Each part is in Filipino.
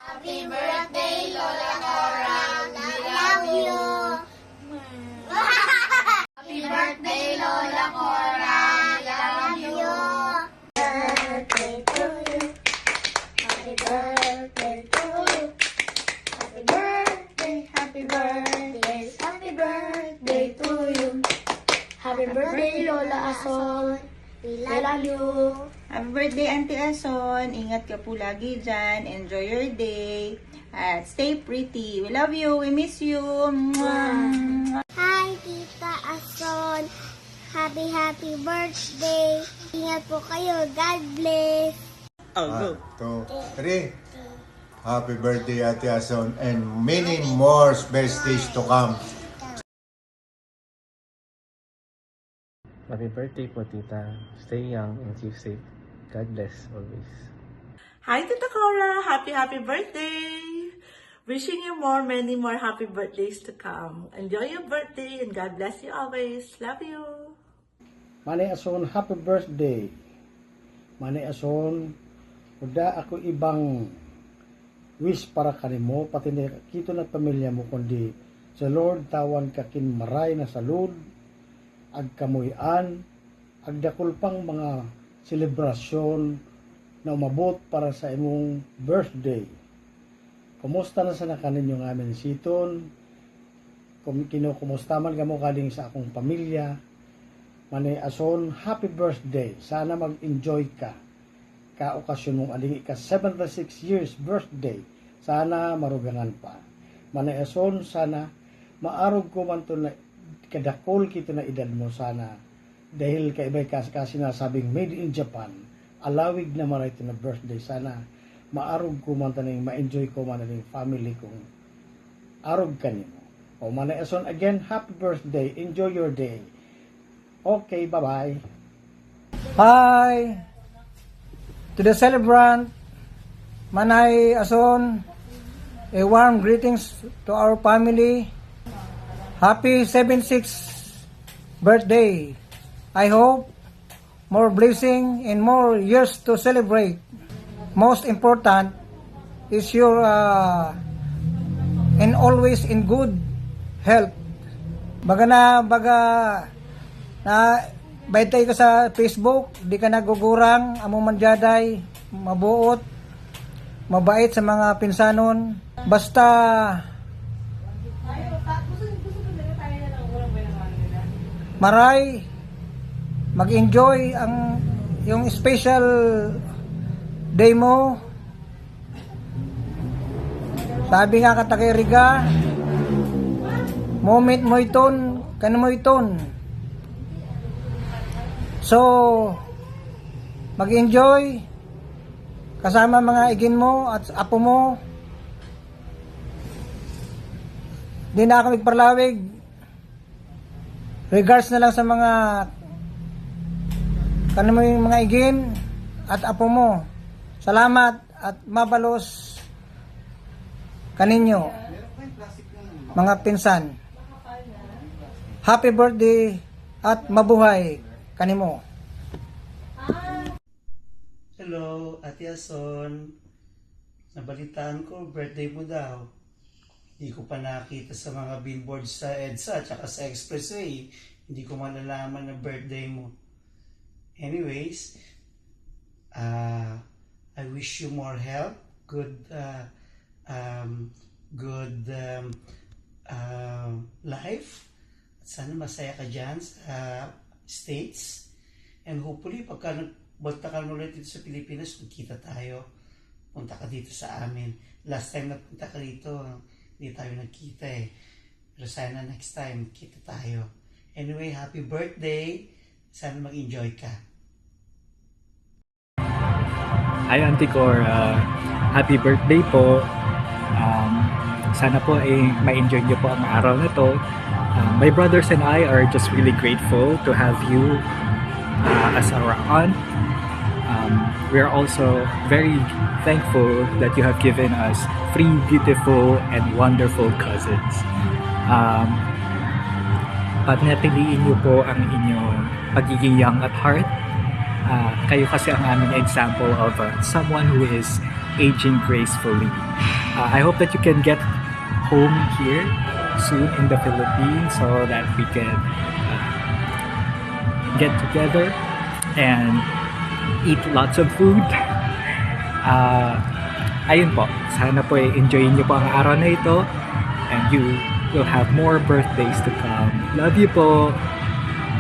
Happy birthday, Lola Nora. We love you. Happy birthday, Lola Nora. We love you. Birthday to you. Happy birthday to you. Happy birthday, happy birthday, happy birthday to you. Happy birthday, Lola Asol. We love you. Happy birthday, Auntie Ason. Ingat ka po lagi dyan. Enjoy your day. At stay pretty. We love you. We miss you. Mwah. Hi, Tita Ason. Happy birthday. Ingat po kayo. God bless. Oh, go. 1, 2, 3. Happy birthday, Ate Ason, and many more birthdays to come. Happy birthday po, Tita. Stay young and keep safe. God bless always. Hi, Tita Cora! Happy birthday! Wishing you many more happy birthdays to come. Enjoy your birthday and God bless you always. Love you! Manay Ason, happy birthday. Manay Ason, wala ako ibang wish para kanimo, pati na kito na pamilya mo, kundi sa Lord tawan kakin maray na salud, ag kamuyan, ag dakol pang mga selebrasyon na umabot para sa imong birthday. Kumusta na sana kaninyo nga amin siton? Kumusta man kamo kaling sa akong pamilya? Manay Ason, happy birthday. Sana mag-enjoy ka. Ka-okasyon mong alingi ka 76 years birthday. Sana marugangan pa. Manay Ason, sana maarog ko man to na kadakol kita na edad mo sana. Dahil kaibay ka sinasabing made in Japan, alawig na maray ito na birthday. Sana maarog ko man taning ma-enjoy ko man taning family kong arog kanimo. O Manay Ason, again, happy birthday. Enjoy your day. Okay, bye-bye. Hi to the celebrant, Manay Ason. A warm greetings to our family. Happy 76th birthday. I hope more blessing and more years to celebrate. Most important is your and always in good health. Baga na baitay ka sa Facebook, di ka nagugurang, amo manjaday, mabuot, mabait sa mga pinsanon. Basta maray mag-enjoy ang yung special day mo. Sabi nga katakay Riga, moment mo iton, mo iton. So, mag-enjoy kasama mga igin mo at apo mo. Di na ako magparlawig. Regards na lang sa mga mo yung mga igin at apo mo. Salamat at mabalos kaninyo mga pinsan. Happy birthday at mabuhay kanimo. Hello, Ate Ason. Nabalitaan ko, birthday mo daw. Hindi ko pa nakita sa mga billboards sa EDSA at sa Expressway. Hindi ko malalaman na birthday mo. Anyways, I wish you more health, good life. At sana masaya ka dyan sa States. And hopefully, pagka nagbagta ka ulit dito sa Pilipinas, magkita tayo. Punta ka dito sa amin. Last time na punta ka dito, hindi tayo nagkita eh. Pero sana next time, kita tayo. Anyway, happy birthday. Sana mag-enjoy ka. Hi, Auntie Cora. Happy birthday po. Sana po ma-enjoy niyo po ang araw na to. My brothers and I are just really grateful to have you as our aunt. We are also very thankful that you have given us 3 beautiful and wonderful cousins. Panatiliin niyo po ang inyong pagiging young at heart. Kayo kasi ang aming example of someone who is aging gracefully. I hope that you can get home here soon in the Philippines so that we can get together and eat lots of food. Ayun po, sana po enjoyin niyo po ang araw na ito and you will have more birthdays to come. Love you po.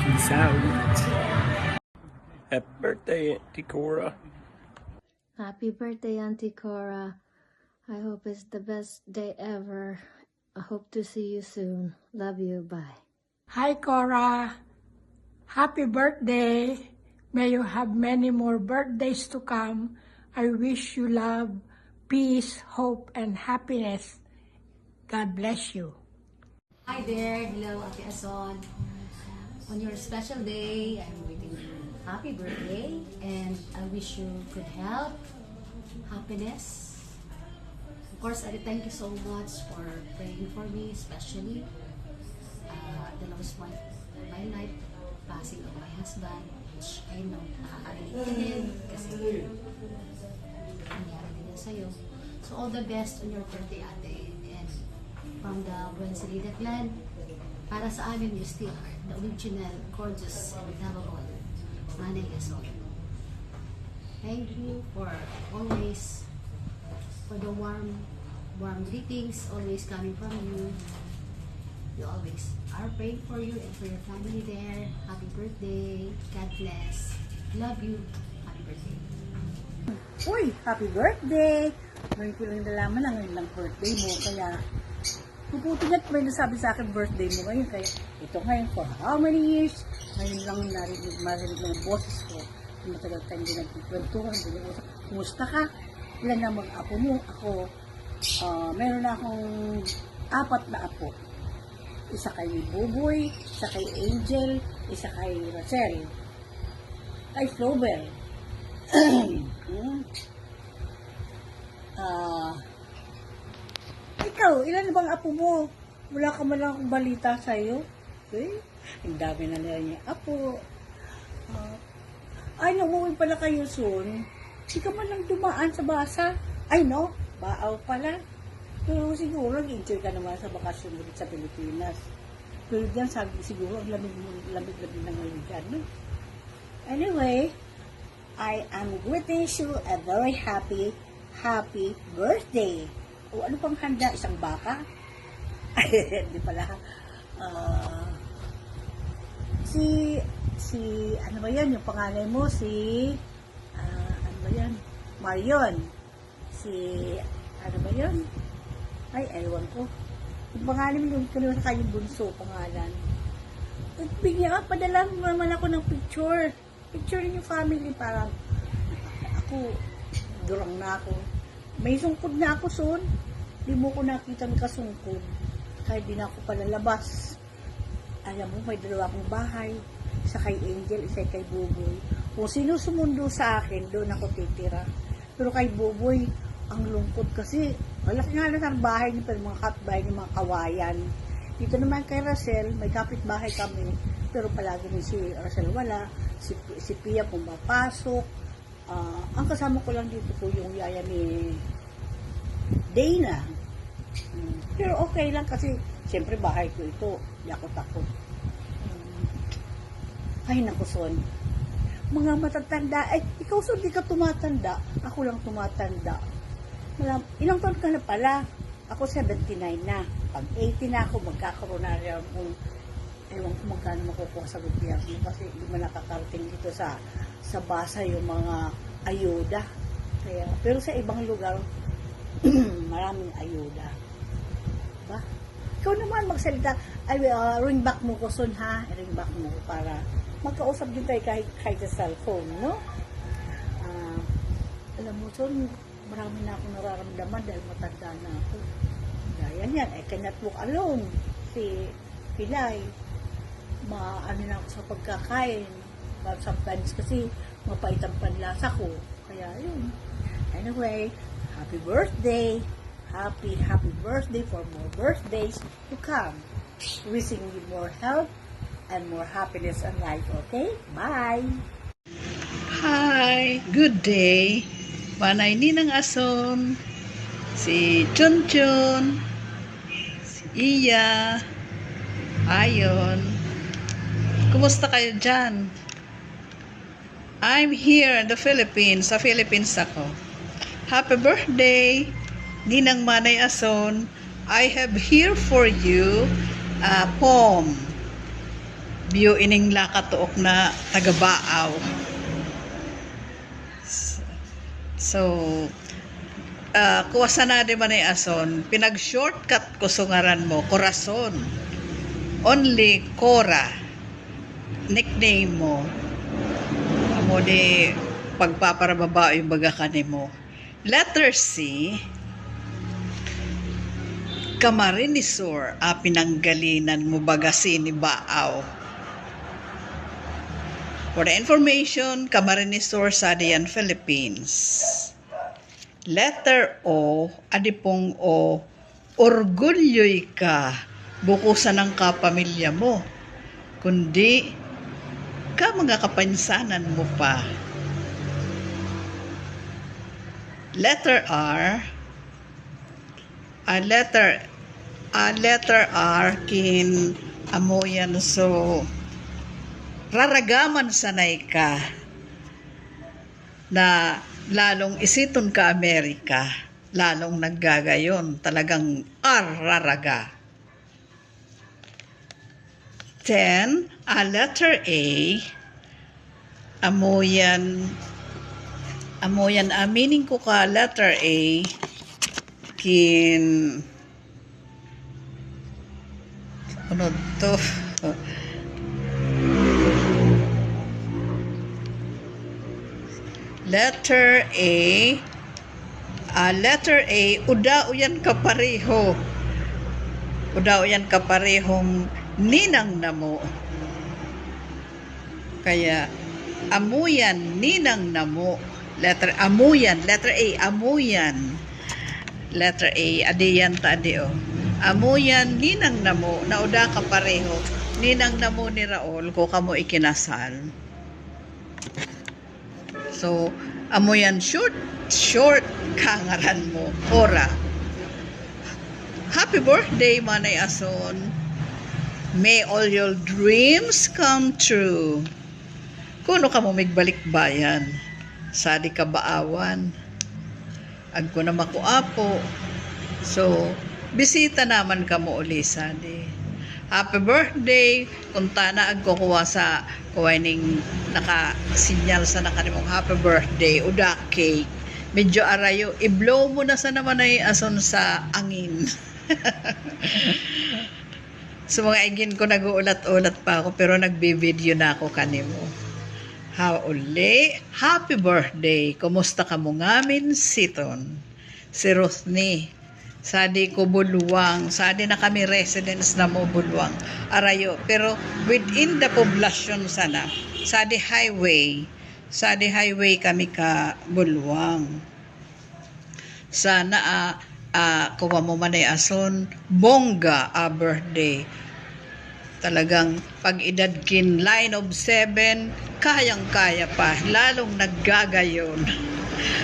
Peace out. Happy birthday, Auntie Cora. Happy birthday, Auntie Cora. I hope it's the best day ever. I hope to see you soon. Love you. Bye. Hi, Cora. Happy birthday. May you have many more birthdays to come. I wish you love, peace, hope, and happiness. God bless you. Hi there. Hello, Ate Ason. On your special day, I'm wishing you happy birthday and I wish you good health, happiness. Of course, I thank you so much for praying for me, especially the last month of my life, passing of my husband, which I know nakakarinig ka din kasi nangyari din yan sa'yo. So all the best on your birthday, ate, and from the Buensalida clan, para sa amin, you still are the original, gorgeous, and lovable Manay Ason. Thank you for always, for the warm greetings always coming from you. You always are praying for you and for your family there. Happy birthday. God bless. Love you. Happy birthday. Uy, happy birthday! Ngayon ko lang nalaman na ngayon lang birthday mo, kaya puputi na't may nasabi sa akin birthday mo ngayon, kaya ito ngayon for how many years? Ngayon lang marinig ng boses ko. Matagal tayo hindi nagkikwentuhan, hindi nag-usap. Kumusta ka? Ilan na mag-apo mo? Ako, meron na akong 4 na apo. Isa kay Buboy, isa kay Angel, isa kay Rachel, kay Flower. Ikaw, ilan na bang apo mo? Wala ka man lang akong balita sa'yo. Okay? Ang dami na nila niya apo. Ay, umuwi pala kayo soon. Hindi ka man lang dumaan sa basa. Ay, no? Baaw pala. Pero siguro, nag-enjoy ka naman sa bakasyon ulit sa Pilipinas. Pero dyan, sabi siguro, ang lamig na ngayon dyan, no? Anyway, I am wishing you a very happy birthday. O ano pang handa? Isang baka? Hindi pala. Ano ba yan? Yung panganay mo, ano ba yan? Marion. Ano ba yan? Ay, ewan ko. Yung pangalan mo, yung sa kanyang bunso, pangalan. Bigyan ka, padala naman ako ng picture. Picture yung family, parang ako, durang na ako. May sungkod na ako soon. Di mo ko nakita ng kasungkod. Kahit di na ako palalabas. Alam mo, may 2 akong bahay. Isa kay Angel, isa kay Buboy. Kung sino sumundo sa akin, doon ako titira. Pero kay Buboy, ang lungkot kasi, malaki nga lang ang bahay niya, pero mga kapitbahay niya, mga kawayan. Dito naman kay Rachel, may kapitbahay kami, pero palagi rin si Rachel wala. Si Pia pumapasok. Ang kasama ko lang dito po yung yaya ni Dana. Pero okay lang kasi, siyempre bahay ko ito. Di ako takot. Ay, naku, Son. Mga matatanda, ikaw, Son, di ka tumatanda. Ako lang tumatanda. Ilang taon ka na pala? Ako 79 na. Pag 80 na ako, magkakaroon na rin kung ewan ko magkano makukuha sa gobyerno kasi hindi mo nakakarating dito sa basa yung mga ayuda. Kaya, pero sa ibang lugar, maraming ayuda. Diba? Ikaw naman magsalita. Ring back mo ko, Son, ha? Ring back mo ko para magkausap din tayo kahit sa cellphone, no? Alam mo, Son, marami na akong nararamdaman dahil matanda na ako. Gaya niyan, I cannot walk alone. Si Pilay, maano na ako sa pagkakain. But sometimes kasi mapait ang panlasa ko. Kaya yun. Anyway, happy birthday. Happy birthday for more birthdays to come. Wishing you more health and more happiness in life, okay? Bye! Hi! Good day! Manay Ninang Ason. si Chunchun, si Iya, Ayon. Kumusta kayo dyan? I'm here in the Philippines. Sa Philippines ako. Happy birthday, Ninang Manay Ason. I have here for you a poem. Biyo ining lakatuok na tagabaaw. So, kuwasa na di Manay Ason, pinag-shortcut ko sungaran mo, Corazon. Only Cora. Nickname mo. Amo di pagpaparababa yung baga kanimo. Letter C, Camarinesor, pinanggalinan mo bagasi ni Baaw. For the information, Camarinesor sa Dian, Philippines. Letter O, adipong O, orgulyo'y ka, bukusan ng kapamilya mo, kundi ka mga kapansanan mo pa. Letter R, letter R kin amoyan so raragaman sanay ka na lalong isiton ka Amerika, lalong naggagayon, talagang raraga. Then, letter A, amoyan aminin ko ka letter A, kin, ano to? Letter A, udao yan kapareho. Udao yan kaparehong ninang namo. Kaya, amuyan, ninang namo. Letter amuyan, letter A, amuyan. Letter A, adiyan ta adio. Amuyan, ninang namo, nauda kapareho. Ninang namo ni Raul, ko kamo ikinasal. So, amuyan short kangaran mo, Cora. Happy birthday, Manay Ason. May all your dreams come true. Kuno ka mo migbalik bayan, sadi ka baawan. Agko na makuapo. So, bisita naman ka mo uli, sadi. Happy birthday! Kunta na agkukuha sa kuwaining nakasinyal sa nakanimong happy birthday, uda cake. Medyo arayo, i-blow mo na sa naman ay ason sa angin. So mga igin ko nag-uulat-ulat pa ako pero nagbi-video na ako kanimo. Uli, happy birthday! Kumusta ka mo ngamin siton? Si Rosny. Sadi ko Buluwang, sadi na kami residents na mo Buluwang, arayo, pero within the population sana, sadi highway kami ka Buluwang. Sana kuha mo Manay Ason, bongga birthday. Talagang pag edad kin line of 7, kayang-kaya pa, lalong naggagayon.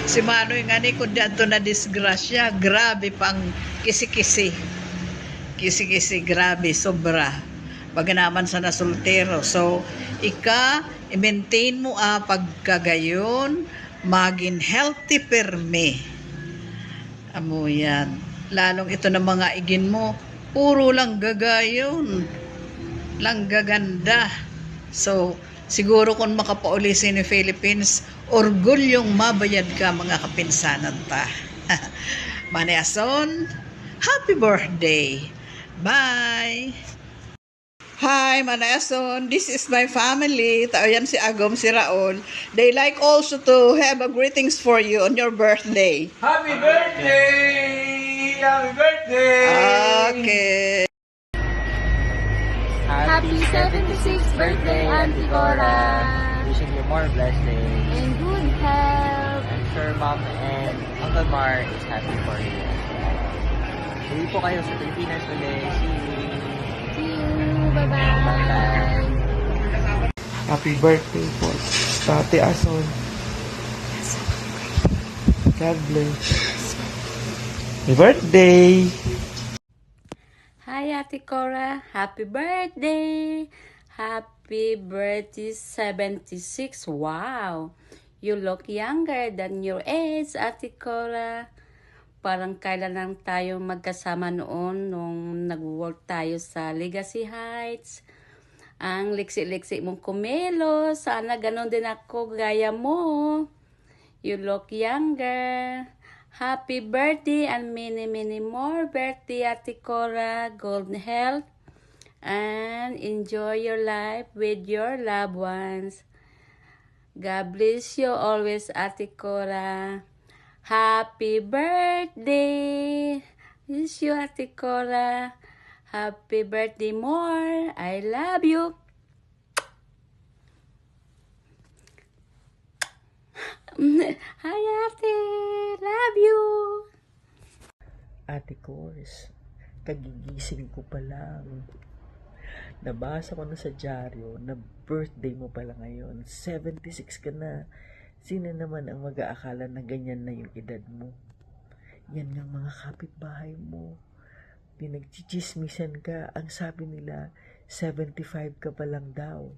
Si Manoy nga ni kung dito na disgrasya, grabe pang kisi-kisi. Kisi-kisi, grabe, sobra. Baga naman sa nasultero. So, i-maintain mo pagkagayon, maging healthy perme. Amo yan. Lalong ito na mga igin mo, puro lang gagayon. Lang gaganda. So, siguro kung makapauli sa Philippines, orgulyong mabayad ka mga kapinsanan ta. Manay Ason, happy birthday! Bye! Hi, Manay Ason. This is my family. Yan si Agom, si Raul. They like also to have a greetings for you on your birthday. Happy birthday! Happy birthday! Okay. Happy 76th birthday, Auntie Cora! Wishing you more blessed days. And good health! I'm sure Mom and Uncle Mar is happy for you. Uwi po kayo sa Pilipinas ulit. See you! See you! Bye-bye! Happy birthday po, Tate Ason. God bless. Happy birthday! Hi, Ate Cora. Happy birthday! Happy birthday 76. Wow! You look younger than your age, Ate Cora. Parang kailan lang tayo magkasama noon nung nag-work tayo sa Legacy Heights. Ang liksi-liksi mong kumelo. Sana ganon din ako gaya mo. You look younger. Happy birthday and many, many more birthday, Ate Cora. Golden health. And enjoy your life with your loved ones. God bless you always, Ate Cora. Happy birthday! Miss you, Ate Cora. Happy birthday more. I love you. Hi, Ate. Love you. Ate Cors, kagigising ko pa lang. Nabasa ko na sa dyaryo na birthday mo pala ngayon. 76 ka na. Sino naman ang mag-aakala na ganyan na yung edad mo? Yan nga mga kapitbahay mo. Pinagchichismisan ka. Ang sabi nila, 75 ka pa lang daw.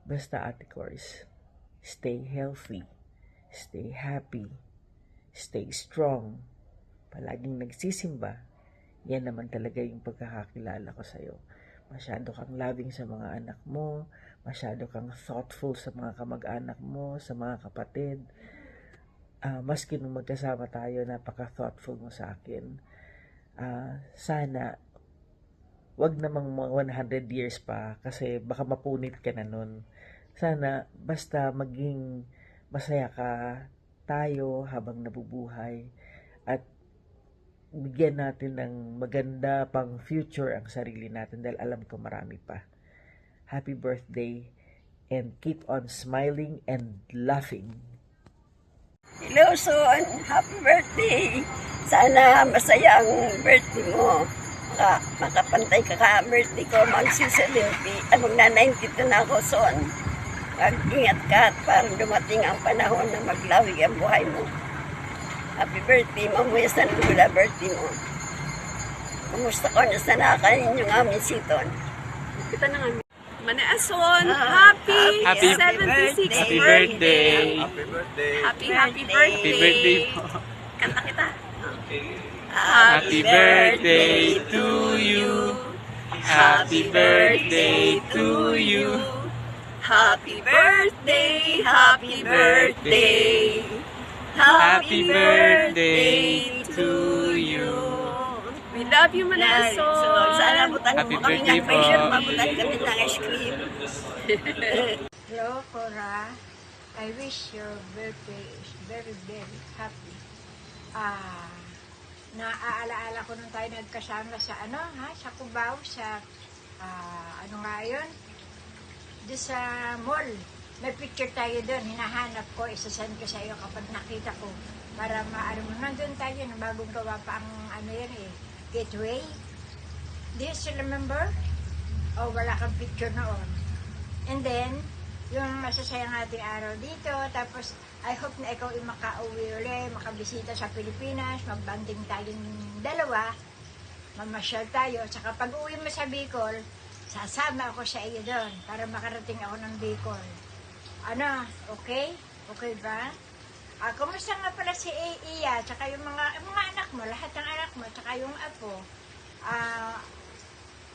Basta Ate Cors, stay healthy, stay happy, stay strong. Palaging nagsisimba. Yan naman talaga yung pagkakakilala ko sa'yo. Masyado kang loving sa mga anak mo, masyado kang thoughtful sa mga kamag-anak mo, sa mga kapatid. Maski nung magkasama tayo, napaka-thoughtful mo sa akin. Sana, wag namang 100 years pa kasi baka mapunit ka na nun. Sana, basta maging masaya ka tayo habang nabubuhay at bigyan natin ng maganda pang future ang sarili natin dahil alam ko marami pa. Happy birthday and keep on smiling and laughing. Hello, Son. Happy birthday. Sana masaya ang birthday mo. Makapantay ka ka-birthday ko. Magna-92 na ako, Son. Mag-ingat ka at parang dumating ang panahon na maglawig ang buhay mo. Happy birthday, Mamuya San Lula, birthday mo. Kumusta ko na sa nakain yung aming siton? Kita na nga. Maneason, happy 76th Happy birthday. Happy birthday. Happy birthday. Happy birthday po. Kanta kita. Happy birthday to you. Happy birthday to you. Happy birthday, happy birthday. Happy birthday to you. We love you, Maneason. Sana butan mo kami ng pressure, mabutan kami ng ice cream. Hello, Cora. I wish your birthday is very, very happy. Naaala-ala ko nung tayo nagkasama sa sa Cubao, sa ano nga yun? Doon sa mall. May picture tayo doon, hinahanap ko, isasend ko sa iyo kapag nakita ko. Para maano mo, nandun tayo, bagong gawa pa ang Gateway. Do you still remember? O wala kang picture noon. And then, yung masasayang ating araw dito, tapos I hope na ikaw ay makauwi ulit, makabisita sa Pilipinas, magbanding tayong dalawa, mamasyal tayo, tsaka pag uwi mo sa Bicol, sasama ako sa iyo doon para makarating ako ng Bicol. Okay? Okay ba? Kumusta nga pala si Iya, tsaka yung mga anak mo, lahat ng anak mo, tsaka yung apo.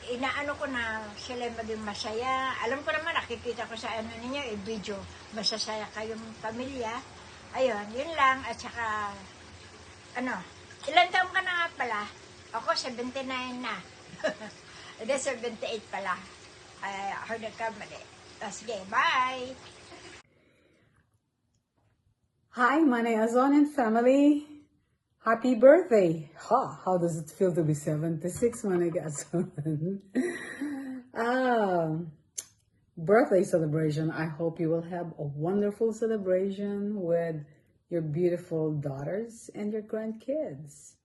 Inaano ko na sila maging masaya. Alam ko naman, nakikita ko sa ninyo, video, masasaya kayong pamilya. Ayun, yun lang. At saka, ilan taong ka na nga pala? Ako, 79 na. Hindi, 78 pala. Ako nagkamali. Sige, bye! Hi, Mane Azon and family. Happy birthday. How does it feel to be 76, Mane Azon? Birthday celebration. I hope you will have a wonderful celebration with your beautiful daughters and your grandkids.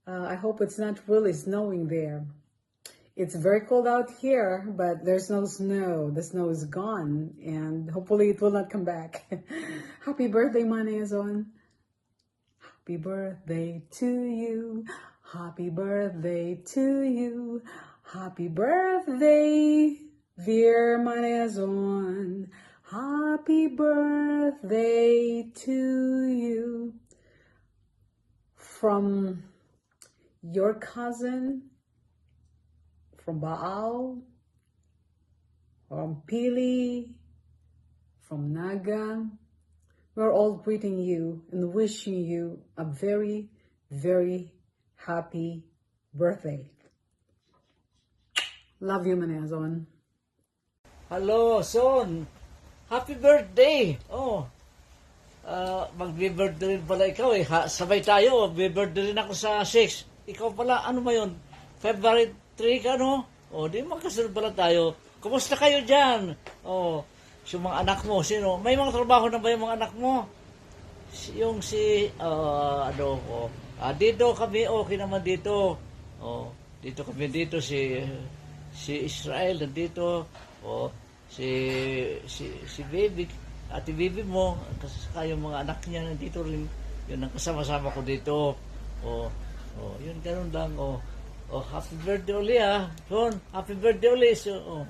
I hope it's not really snowing there. It's very cold out here, but there's no snow. The snow is gone, and hopefully it will not come back. Happy birthday, Mane Azon. Happy birthday to you. Happy birthday to you. Happy birthday, dear Manazon. Happy birthday to you. From your cousin, from Baal, from Pili, from Naga, we're all greeting you and wishing you a very, very happy birthday. Love you, Manazon. Hello, son. Happy birthday. Oh. Mag-birthday rin pala ikaw eh. Sabay tayo. Mag-birthday rin ako sa 6. Ikaw pala, ano ba yun? February 3 ka, no? Oh, di magkasunod pala tayo. Kumusta kayo dyan? Oh, yung mga anak mo, sino? May mga trabaho na ba yung mga anak mo? Yung dito kami, okay naman dito. Oh, dito kami dito, si Israel, nandito. Oh, si baby, ate baby mo, saka yung mga anak niya nandito rin. Yun ang kasama-sama ko dito. Oh, yun ganun lang. Oh, happy birthday uli ha. Son, happy birthday uli. So,